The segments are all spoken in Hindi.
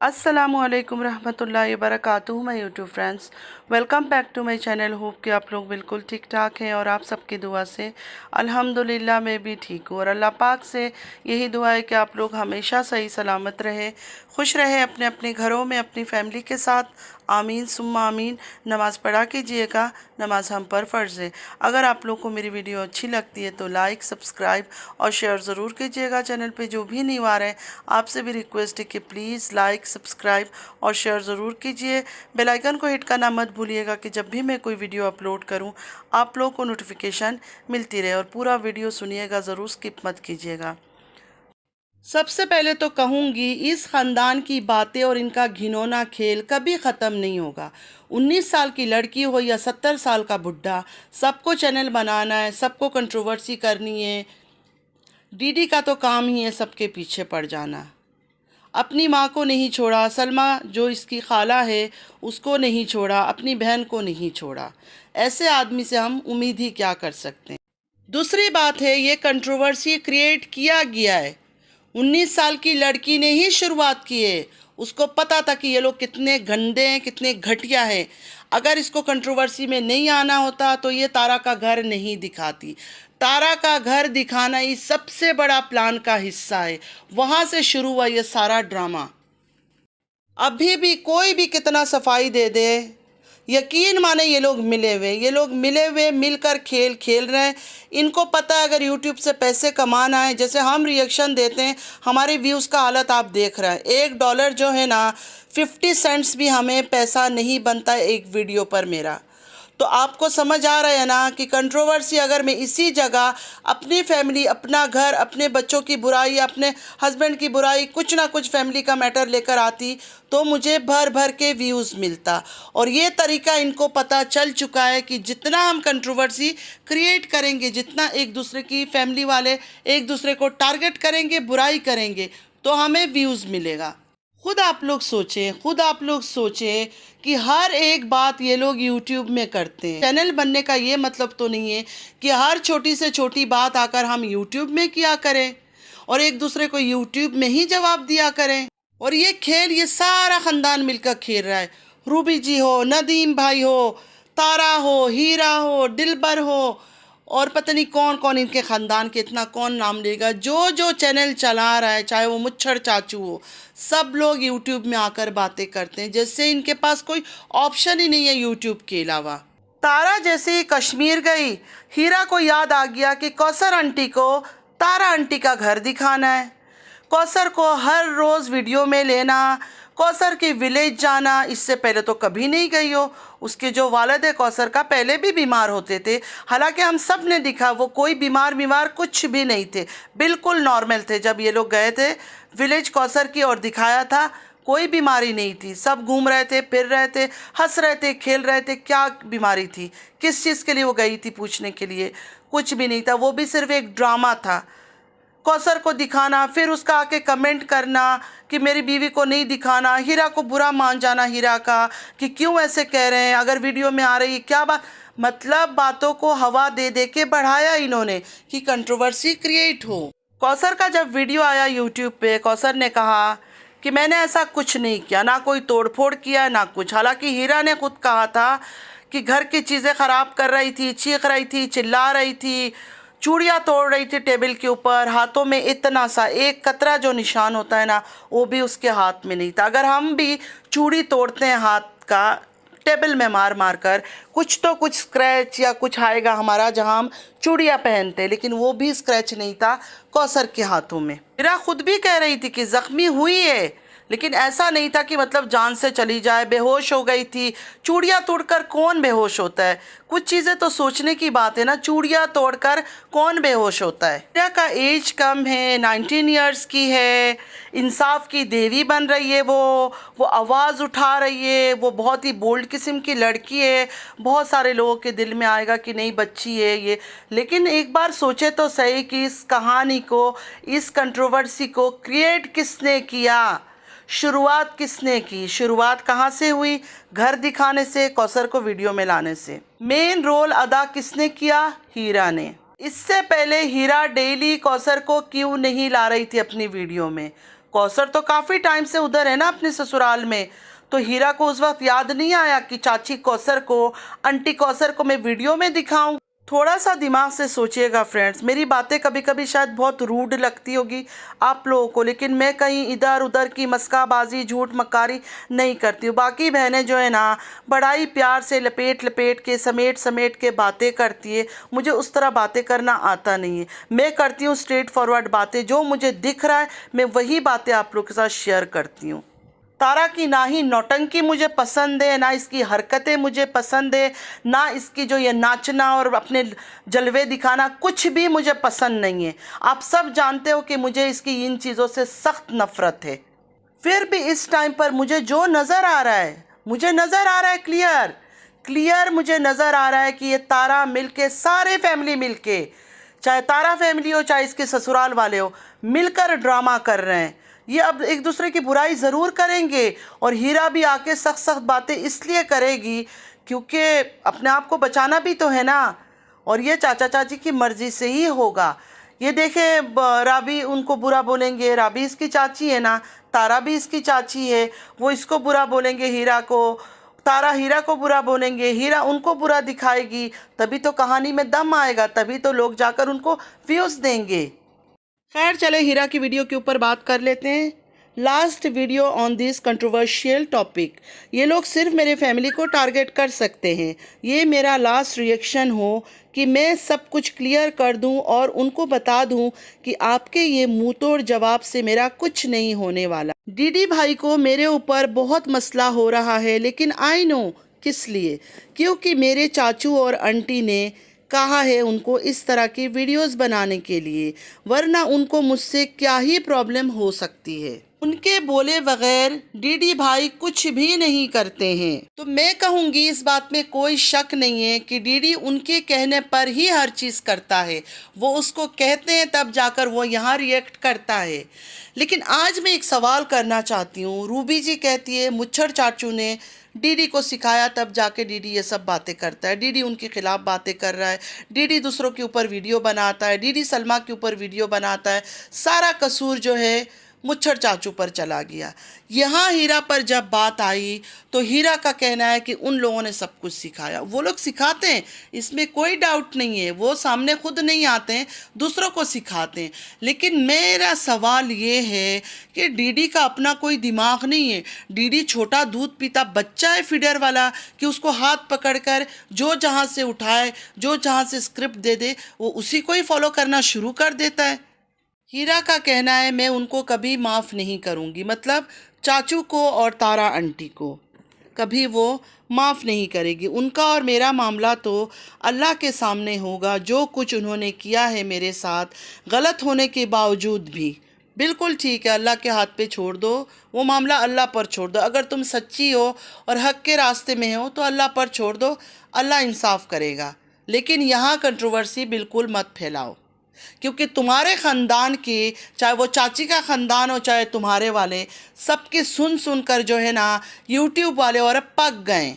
अस्सलामुअलैकुम रहमतुल्लाहि व बरकातुहू my YouTube friends, welcome back to my channel. Hope कि आप लोग बिल्कुल ठीक ठाक हैं और आप सबकी दुआ से अल्हम्दुलिल्लाह मैं भी ठीक हूँ। और अल्लाह पाक से यही दुआ है कि आप लोग हमेशा सही सलामत रहे, खुश रहे अपने अपने घरों में अपनी फैमिली के साथ। आमीन सुम्मा आमीन। नमाज़ पढ़ा कीजिएगा, नमाज हम पर फ़र्ज़ है। अगर आप लोग को मेरी वीडियो अच्छी लगती है तो लाइक, सब्सक्राइब और शेयर ज़रूर कीजिएगा। चैनल पे जो भी न्यू आ रहे हैं आपसे भी रिक्वेस्ट है कि प्लीज़ लाइक, सब्सक्राइब और शेयर ज़रूर कीजिए। बेल आइकन को हिट करना मत भूलिएगा कि जब भी मैं कोई वीडियो अपलोड करूं आप लोग को नोटिफिकेशन मिलती रहे। और पूरा वीडियो सुनिएगा, ज़रूर स्किप मत कीजिएगा। सबसे पहले तो कहूँगी, इस ख़ानदान की बातें और इनका घिनौना खेल कभी ख़त्म नहीं होगा। 19 साल की लड़की हो या 70 साल का बुढ़ा, सबको चैनल बनाना है, सबको कंट्रोवर्सी करनी है। डीडी का तो काम ही है सबके पीछे पड़ जाना। अपनी माँ को नहीं छोड़ा, सलमा जो इसकी खाला है उसको नहीं छोड़ा, अपनी बहन को नहीं छोड़ा। ऐसे आदमी से हम उम्मीद ही क्या कर सकते हैं। दूसरी बात है, ये कंट्रोवर्सी क्रिएट किया गया है। 19 साल की लड़की ने ही शुरुआत की है। उसको पता था कि ये लोग कितने गंदे हैं, कितने घटिया हैं। अगर इसको कंट्रोवर्सी में नहीं आना होता तो ये तारा का घर नहीं दिखाती। तारा का घर दिखाना इस सबसे बड़ा प्लान का हिस्सा है। वहाँ से शुरू हुआ ये सारा ड्रामा। अभी भी कोई भी कितना सफाई दे दे, यकीन माने ये लोग मिले हुए मिलकर खेल खेल रहे हैं। इनको पता है अगर यूट्यूब से पैसे कमाना है, जैसे हम रिएक्शन देते हैं, हमारे व्यूज़ का हालत आप देख रहे हैं। $1 जो है ना, 50 सेंट्स भी हमें पैसा नहीं बनता है एक वीडियो पर मेरा। तो आपको समझ आ रहा है ना कि कंट्रोवर्सी अगर मैं इसी जगह अपनी फैमिली, अपना घर, अपने बच्चों की बुराई, अपने हस्बैंड की बुराई, कुछ ना कुछ फैमिली का मैटर लेकर आती तो मुझे भर भर के व्यूज़ मिलता। और ये तरीका इनको पता चल चुका है कि जितना हम कंट्रोवर्सी क्रिएट करेंगे, जितना एक दूसरे की फैमिली वाले एक दूसरे को टारगेट करेंगे, बुराई करेंगे, तो हमें व्यूज़ मिलेगा। खुद आप लोग सोचें कि हर एक बात ये लोग YouTube में करते हैं। चैनल बनने का ये मतलब तो नहीं है कि हर छोटी से छोटी बात आकर हम YouTube में किया करें और एक दूसरे को YouTube में ही जवाब दिया करें। और ये खेल ये सारा ख़ानदान मिलकर खेल रहा है। रूबी जी हो, नदीम भाई हो, तारा हो, हीरा हो, दिलबर हो, और पता नहीं कौन कौन इनके ख़ानदान के, इतना कौन नाम लेगा। जो जो चैनल चला रहा है, चाहे वो मुच्छर चाचू हो, सब लोग यूट्यूब में आकर बातें करते हैं जैसे इनके पास कोई ऑप्शन ही नहीं है यूट्यूब के अलावा। तारा जैसे ही कश्मीर गई, हीरा को याद आ गया कि कौसर आंटी को तारा आंटी का घर दिखाना है। कौसर को हर रोज़ वीडियो में लेना, कौसर की विलेज जाना। इससे पहले तो कभी नहीं गई हो। उसके जो वालिद है कौसर का, पहले भी बीमार होते थे। हालांकि हम सब ने देखा वो कोई बीमार कुछ भी नहीं थे, बिल्कुल नॉर्मल थे। जब ये लोग गए थे विलेज कौसर की और दिखाया था, कोई बीमारी नहीं थी। सब घूम रहे थे, फिर रहे थे, हंस रहे थे, खेल रहे थे। क्या बीमारी थी? किस चीज़ के लिए वो गई थी पूछने के लिए? कुछ भी नहीं था। वो भी सिर्फ एक ड्रामा था। कौसर को दिखाना, फिर उसका आके कमेंट करना कि मेरी बीवी को नहीं दिखाना, हीरा को बुरा मान जाना हीरा का कि क्यों ऐसे कह रहे हैं, अगर वीडियो में आ रही है क्या बात। मतलब बातों को हवा दे दे के बढ़ाया इन्होंने कि कंट्रोवर्सी क्रिएट हो। कौसर का जब वीडियो आया यूट्यूब पे, कौसर ने कहा कि मैंने ऐसा कुछ नहीं किया, ना कोई तोड़फोड़ किया ना कुछ। हालांकि हीरा ने खुद कहा था कि घर की चीज़ें ख़राब कर रही थी, चीख रही थी, चिल्ला रही थी, चूड़ियाँ तोड़ रही थी टेबल के ऊपर। हाथों में इतना सा एक कतरा जो निशान होता है ना, वो भी उसके हाथ में नहीं था। अगर हम भी चूड़ी तोड़ते हैं हाथ का टेबल में मार मार कर, कुछ तो कुछ स्क्रैच या कुछ आएगा हमारा जहाँ हम चूड़ियाँ पहनते हैं, लेकिन वो भी स्क्रैच नहीं था कौसर के हाथों में। मेरा खुद भी कह रही थी कि ज़ख्मी हुई है, लेकिन ऐसा नहीं था कि मतलब जान से चली जाए, बेहोश हो गई थी। चूड़ियाँ तोड़कर कौन बेहोश होता है? कुछ चीज़ें तो सोचने की बात है ना। चूड़ियाँ तोड़कर कौन बेहोश होता है? हीरा का एज कम है, 19 इयर्स की है, इंसाफ की देवी बन रही है। वो आवाज़ उठा रही है, वो बहुत ही बोल्ड किस्म की लड़की है। बहुत सारे लोगों के दिल में आएगा कि नहीं बच्ची है ये, लेकिन एक बार सोचे तो सही कि इस कहानी को, इस कंट्रोवर्सी को क्रिएट किसने किया, शुरुआत किसने की? शुरुआत कहाँ से हुई? घर दिखाने से, कौसर को वीडियो में लाने से। मेन रोल अदा किसने किया? हीरा ने। इससे पहले हीरा डेली कौसर को क्यों नहीं ला रही थी अपनी वीडियो में? कौसर तो काफ़ी टाइम से उधर है ना अपने ससुराल में, तो हीरा को उस वक्त याद नहीं आया कि चाची कौसर को, आंटी कौसर को मैं वीडियो में दिखाऊं। थोड़ा सा दिमाग से सोचिएगा फ्रेंड्स। मेरी बातें कभी कभी शायद बहुत रूड लगती होगी आप लोगों को, लेकिन मैं कहीं इधर उधर की मस्काबाजी, झूठ मक्कारी नहीं करती हूँ। बाकी बहनें जो है ना, बड़ा ही प्यार से लपेट लपेट के, समेट समेट के बातें करती है। मुझे उस तरह बातें करना आता नहीं है। मैं करती हूँ स्ट्रेट फॉरवर्ड बातें, जो मुझे दिख रहा है मैं वही बातें आप लोग के साथ शेयर करती हूँ। तारा की ना ही नौटंकी मुझे पसंद है, ना इसकी हरकतें मुझे पसंद है, ना इसकी जो ये नाचना और अपने जलवे दिखाना, कुछ भी मुझे पसंद नहीं है। आप सब जानते हो कि मुझे इसकी इन चीज़ों से सख्त नफ़रत है। फिर भी इस टाइम पर मुझे जो नज़र आ रहा है, मुझे नज़र आ रहा है क्लियर क्लियर मुझे नज़र आ रहा है कि ये तारा मिलके, सारे फैमिली मिलके, चाहे तारा फैमिली हो चाहे इसके ससुराल वाले हो, मिलकर ड्रामा कर रहे हैं। ये अब एक दूसरे की बुराई ज़रूर करेंगे, और हीरा भी आके सख्त सख्त बातें इसलिए करेगी क्योंकि अपने आप को बचाना भी तो है ना, और ये चाचा चाची की मर्ज़ी से ही होगा। ये देखें, राबी उनको बुरा बोलेंगे, राबी इसकी चाची है ना, तारा भी इसकी चाची है, वो इसको बुरा बोलेंगे हीरा को, तारा हीरा को बुरा बोलेंगे, हीरा उनको बुरा दिखाएगी, तभी तो कहानी में दम आएगा, तभी तो लोग जाकर उनको व्यूज़ देंगे। खैर चले हीरा की वीडियो के ऊपर बात कर लेते हैं। Last video on this controversial topic. ये लोग सिर्फ मेरे फैमिली को टारगेट कर सकते हैं। ये मेरा लास्ट रिएक्शन हो कि मैं सब कुछ क्लियर कर दूं और उनको बता दूं कि आपके ये मुंह तोड़ जवाब से मेरा कुछ नहीं होने वाला। डीडी भाई को मेरे ऊपर बहुत मसला हो रहा है, लेकिन आई नो किस लिए, क्योंकि मेरे चाचू और आंटी ने कहा है उनको इस तरह की वीडियोस बनाने के लिए, वरना उनको मुझसे क्या ही प्रॉब्लम हो सकती है। उनके बोले बगैर डीडी भाई कुछ भी नहीं करते हैं। तो मैं कहूँगी इस बात में कोई शक नहीं है कि डीडी उनके कहने पर ही हर चीज़ करता है। वो उसको कहते हैं तब जाकर वो यहाँ रिएक्ट करता है। लेकिन आज मैं एक सवाल करना चाहती हूँ। रूबी जी कहती है मुच्छर चाचू ने डीडी को सिखाया, तब जाके डीडी ये सब बातें करता है, डीडी उनके खिलाफ बातें कर रहा है, डीडी दूसरों के ऊपर वीडियो बनाता है, डीडी सलमा के ऊपर वीडियो बनाता है। सारा कसूर जो है मुच्छर चाचू पर चला गया। यहाँ हीरा पर जब बात आई तो हीरा का कहना है कि उन लोगों ने सब कुछ सिखाया। वो लोग सिखाते हैं, इसमें कोई डाउट नहीं है, वो सामने खुद नहीं आते हैं, दूसरों को सिखाते हैं। लेकिन मेरा सवाल ये है कि डीडी का अपना कोई दिमाग नहीं है। डीडी छोटा दूध पीता बच्चा है फीडर वाला, कि उसको हाथ पकड़कर जो जहाँ से उठाए, जो जहाँ से स्क्रिप्ट दे दे, वो उसी को ही फॉलो करना शुरू कर देता है। हीरा का कहना है मैं उनको कभी माफ़ नहीं करूंगी, मतलब चाचू को और तारा आंटी को कभी वो माफ़ नहीं करेगी। उनका और मेरा मामला तो अल्लाह के सामने होगा। जो कुछ उन्होंने किया है मेरे साथ, गलत होने के बावजूद भी, बिल्कुल ठीक है, अल्लाह के हाथ पे छोड़ दो, वो मामला अल्लाह पर छोड़ दो। अगर तुम सच्ची हो और हक के रास्ते में हो तो अल्लाह पर छोड़ दो, अल्लाह इंसाफ करेगा। लेकिन यहाँ कंट्रोवर्सी बिल्कुल मत फैलाओ, क्योंकि तुम्हारे ख़ानदान के, चाहे वो चाची का ख़ानदान हो चाहे तुम्हारे वाले, सबके सुन सुन कर जो है ना यूट्यूब वाले और पक गए।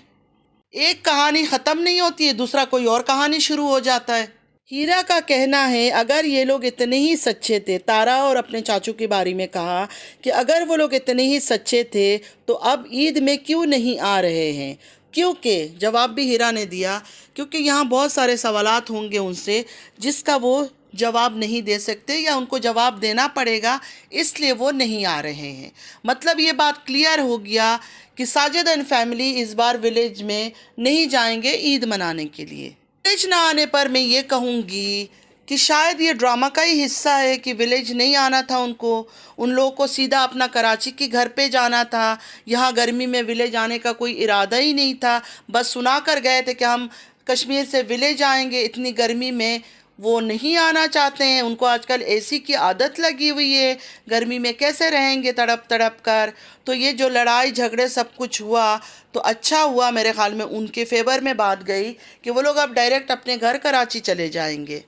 एक कहानी ख़त्म नहीं होती है, दूसरा कोई और कहानी शुरू हो जाता है। हीरा का कहना है अगर ये लोग इतने ही सच्चे थे, तारा और अपने चाचू के बारे में कहा कि अगर वो लोग इतने ही सच्चे थे तो अब ईद में क्यों नहीं आ रहे हैं। क्योंकि जवाब भी हीरा ने दिया, क्योंकि यहाँ बहुत सारे सवालात होंगे उनसे जिसका वो जवाब नहीं दे सकते या उनको जवाब देना पड़ेगा, इसलिए वो नहीं आ रहे हैं। मतलब ये बात क्लियर हो गया कि साजिद एंड फैमिली इस बार विलेज में नहीं जाएंगे ईद मनाने के लिए। विलेज ना आने पर मैं ये कहूँगी कि शायद ये ड्रामा का ही हिस्सा है कि विलेज नहीं आना था उनको, उन लोगों को सीधा अपना कराची के घर पे जाना था। यहाँ गर्मी में विलेज आने का कोई इरादा ही नहीं था, बस सुना कर गए थे कि हम कश्मीर से विलेज आएंगे। इतनी गर्मी में वो नहीं आना चाहते हैं, उनको आजकल एसी की आदत लगी हुई है, गर्मी में कैसे रहेंगे तड़प तड़प कर। तो ये जो लड़ाई झगड़े सब कुछ हुआ तो अच्छा हुआ, मेरे ख्याल में उनके फेवर में बात गई कि वो लोग अब डायरेक्ट अपने घर कराची चले जाएंगे।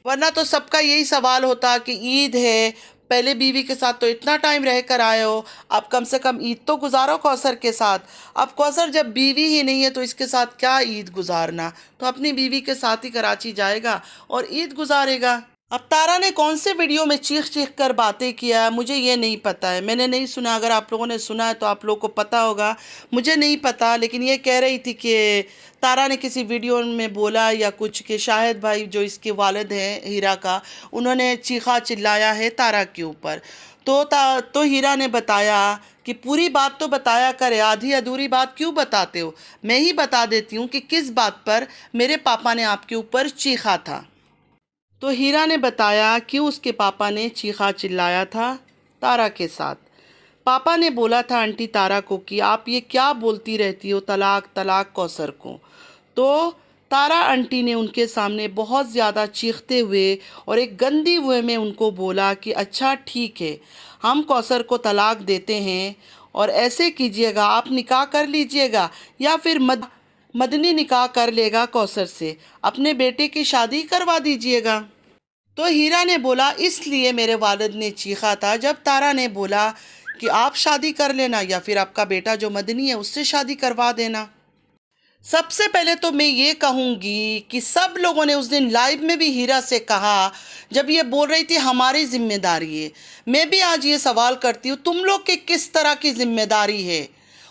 वरना तो सबका यही सवाल होता कि ईद है, पहले बीवी के साथ तो इतना टाइम रह कर आए हो, अब कम से कम ईद तो गुजारो कौसर के साथ। अब कौसर जब बीवी ही नहीं है तो इसके साथ क्या ईद गुजारना, तो अपनी बीवी के साथ ही कराची जाएगा और ईद गुजारेगा। अब तारा ने कौन से वीडियो में चीख चीख कर बातें किया मुझे ये नहीं पता है, मैंने नहीं सुना। अगर आप लोगों ने सुना है तो आप लोगों को पता होगा, मुझे नहीं पता। लेकिन ये कह रही थी कि तारा ने किसी वीडियो में बोला या कुछ कि शाहिद भाई जो इसके वालिद हैं हीरा का, उन्होंने चीखा चिल्लाया है तारा के ऊपर। तो हीरा ने बताया कि पूरी बात तो बताया करे, आधी अधूरी बात क्यों बताते हो। मैं ही बता देती हूँ कि किस बात पर मेरे पापा ने आपके ऊपर चीखा था। तो हीरा ने बताया कि उसके पापा ने चीखा चिल्लाया था तारा के साथ। पापा ने बोला था आंटी तारा को कि आप ये क्या बोलती रहती हो, तलाक तलाक कौसर को। तो तारा आंटी ने उनके सामने बहुत ज़्यादा चीखते हुए और एक गंदी वे में उनको बोला कि अच्छा ठीक है, हम कौसर को तलाक देते हैं और ऐसे कीजिएगा, आप निकाह कर लीजिएगा या फिर मदनी निकाह कर लेगा कौसर से, अपने बेटे की शादी करवा दीजिएगा। तो हीरा ने बोला इसलिए मेरे वालिद ने चीखा था जब तारा ने बोला कि आप शादी कर लेना या फिर आपका बेटा जो मदनी है उससे शादी करवा देना। सबसे पहले तो मैं ये कहूँगी कि सब लोगों ने उस दिन लाइव में भी हीरा से कहा जब ये बोल रही थी हमारी जिम्मेदारी है। मैं भी आज ये सवाल करती हूँ तुम लोग की किस तरह की जिम्मेदारी है।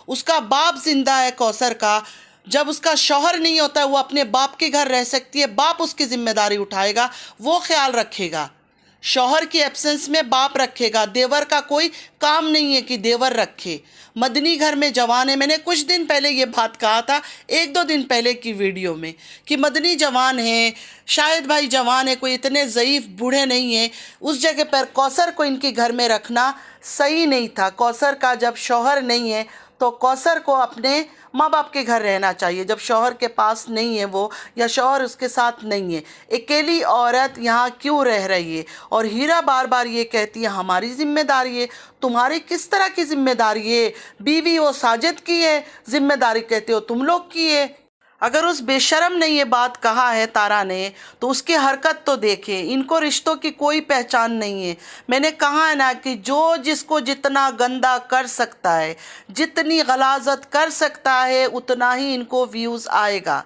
उसका बाप जिंदा है कौसर का, जब उसका शौहर नहीं होता है वो अपने बाप के घर रह सकती है, बाप उसकी जिम्मेदारी उठाएगा, वो ख्याल रखेगा। शौहर की एब्सेंस में बाप रखेगा, देवर का कोई काम नहीं है कि देवर रखे। मदनी घर में जवान है, मैंने कुछ दिन पहले ये बात कहा था, एक दो दिन पहले की वीडियो में, कि मदनी जवान है, शाहिद भाई जवान है, कोई इतने ज़ईफ़ बूढ़े नहीं है। उस जगह पर कौसर को इनके घर में रखना सही नहीं था। कौसर का जब शौहर नहीं है तो कौसर को अपने माँ बाप के घर रहना चाहिए। जब शौहर के पास नहीं है वो, या शौहर उसके साथ नहीं है, अकेली औरत यहाँ क्यों रह रही है। और हीरा बार बार ये कहती है हमारी जिम्मेदारी है। तुम्हारी किस तरह की जिम्मेदारी है? बीवी वो साजिद की है जिम्मेदारी, कहते हो तुम लोग की है। अगर उस बेशरम ने ये बात कहा है तारा ने, तो उसकी हरकत तो देखें। इनको रिश्तों की कोई पहचान नहीं है। मैंने कहा है ना कि जो जिसको जितना गंदा कर सकता है, जितनी गलाजत कर सकता है, उतना ही इनको व्यूज़ आएगा।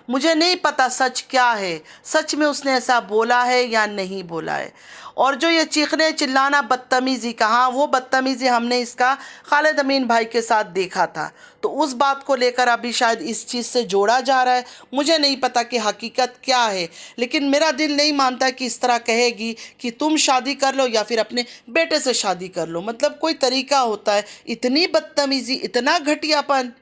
मुझे नहीं पता सच क्या है, सच में उसने ऐसा बोला है या नहीं बोला है। और जो ये चीखने चिल्लाना बदतमीज़ी, कहाँ वो बदतमीज़ी हमने इसका खालिद अमीन भाई के साथ देखा था। तो उस बात को लेकर अभी शायद इस चीज़ से जोड़ा जा रहा है। मुझे नहीं पता कि हकीकत क्या है, लेकिन मेरा दिल नहीं मानता कि इस तरह कहेगी कि तुम शादी कर लो या फिर अपने बेटे से शादी कर लो। मतलब कोई तरीका होता है? इतनी बदतमीज़ी, इतना घटियापन।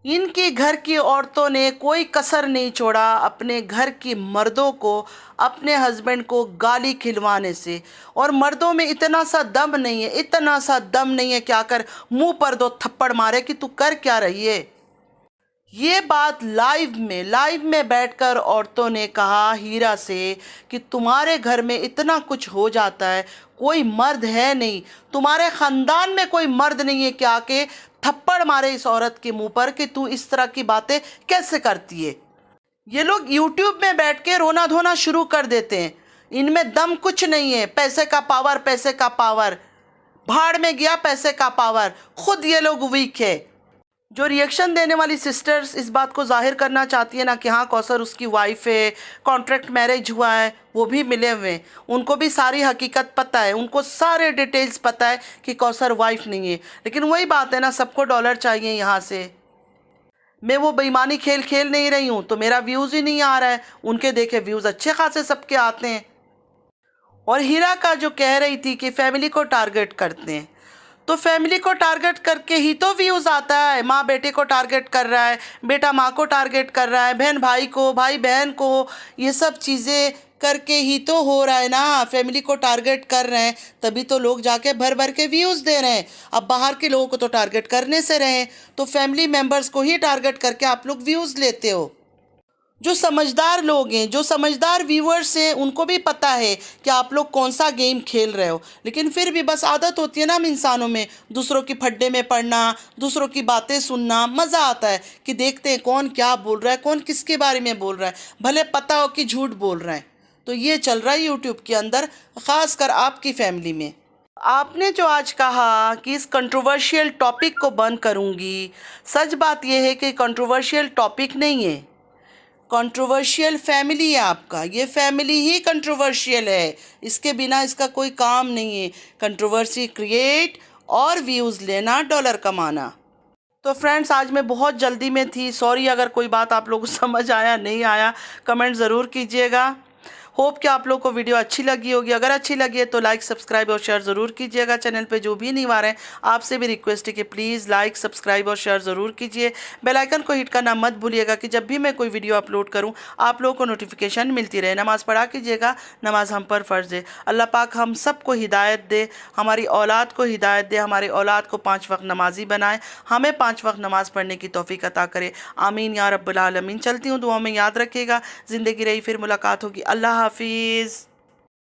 इनके घर की औरतों ने कोई कसर नहीं छोड़ा अपने घर की मर्दों को, अपने हस्बैंड को गाली खिलवाने से। और मर्दों में इतना सा दम नहीं है, इतना सा दम नहीं है कि आकर मुंह पर दो थप्पड़ मारे कि तू कर क्या रही है। ये बात लाइव में बैठकर औरतों ने कहा हीरा से कि तुम्हारे घर में इतना कुछ हो जाता है, कोई मर्द है नहीं, तुम्हारे ख़ानदान में कोई मर्द नहीं है कि आके थप्पड़ मारे इस औरत के मुंह पर कि तू इस तरह की बातें कैसे करती है। ये लोग यूट्यूब में बैठ के रोना धोना शुरू कर देते हैं। इनमें दम कुछ नहीं है। पैसे का पावर, पैसे का पावर, भाड़ में गया पैसे का पावर। खुद ये लोग वीक है। जो रिएक्शन देने वाली सिस्टर्स इस बात को जाहिर करना चाहती है ना कि हाँ कौसर उसकी वाइफ है, कॉन्ट्रैक्ट मैरिज हुआ है, वो भी मिले हुए हैं, उनको भी सारी हकीकत पता है, उनको सारे डिटेल्स पता है कि कौसर वाइफ नहीं है। लेकिन वही बात है ना, सबको डॉलर चाहिए यहाँ से। मैं वो बेईमानी खेल खेल नहीं रही हूँ तो मेरा व्यूज़ ही नहीं आ रहा है। उनके देखे व्यूज़ अच्छे खासे सबके आते हैं। और हीरा का जो कह रही थी कि फैमिली को टारगेट करते हैं, तो फैमिली को टारगेट करके ही तो व्यूज़ आता है। माँ बेटे को टारगेट कर रहा है, बेटा माँ को टारगेट कर रहा है, बहन भाई को, भाई बहन को, ये सब चीज़ें करके ही तो हो रहा है ना। फैमिली को टारगेट कर रहे हैं तभी तो लोग जाके भर भर के व्यूज़ दे रहे हैं। अब बाहर के लोगों को तो टारगेट करने से रहे, तो फैमिली मेम्बर्स को ही टारगेट करके आप लोग व्यूज़ लेते हो। जो समझदार लोग हैं, जो समझदार व्यूअर्स हैं, उनको भी पता है कि आप लोग कौन सा गेम खेल रहे हो। लेकिन फिर भी बस आदत होती है ना हम इंसानों में, दूसरों की फड्डे में पड़ना, दूसरों की बातें सुनना। मज़ा आता है कि देखते हैं कौन क्या बोल रहा है, कौन किसके बारे में बोल रहा है, भले पता हो कि झूठ बोल रहे हैं। तो ये चल रहा है यूट्यूब के अंदर, ख़ास कर आपकी फैमिली में। आपने जो आज कहा कि इस कंट्रोवर्शियल टॉपिक को बंद करूँगी, सच बात यह है कि कंट्रोवर्शियल टॉपिक नहीं है। कंट्रोवर्शियल फैमिली है आपका, ये फैमिली ही कंट्रोवर्शियल है, इसके बिना इसका कोई काम नहीं है। कंट्रोवर्सी क्रिएट और व्यूज़ लेना, डॉलर कमाना। तो फ्रेंड्स आज मैं बहुत जल्दी में थी, सॉरी अगर कोई बात आप लोगों को समझ आया नहीं आया, कमेंट ज़रूर कीजिएगा। होप कि आप लोग को वीडियो अच्छी लगी होगी। अगर अच्छी लगी है तो लाइक सब्सक्राइब और शेयर ज़रूर कीजिएगा। चैनल पे जो भी नहीं आ रहे हैं आपसे भी रिक्वेस्ट है कि प्लीज़ लाइक सब्सक्राइब और शेयर ज़रूर कीजिए। बेल आइकन को हिट करना मत भूलिएगा कि जब भी मैं कोई वीडियो अपलोड करूं आप लोगों को नोटिफिकेशन मिलती रहे। नमाज़ पढ़ा कीजिएगा, नमाज हम पर फ़र्ज़ है। अल्लाह पाक हम सबको हिदायत दे, हमारी औलाद को हिदायत दे, हमारी औलाद को 5 वक्त नमाजी बनाए, हमें 5 वक्त नमाज़ पढ़ने की तौफीक अता करे। आमीन या रब्बुल आलमीन। चलती हूँ, दुआ में याद रखिएगा। ज़िंदगी रही फिर मुलाकात होगी। अल्लाह हाफिज़।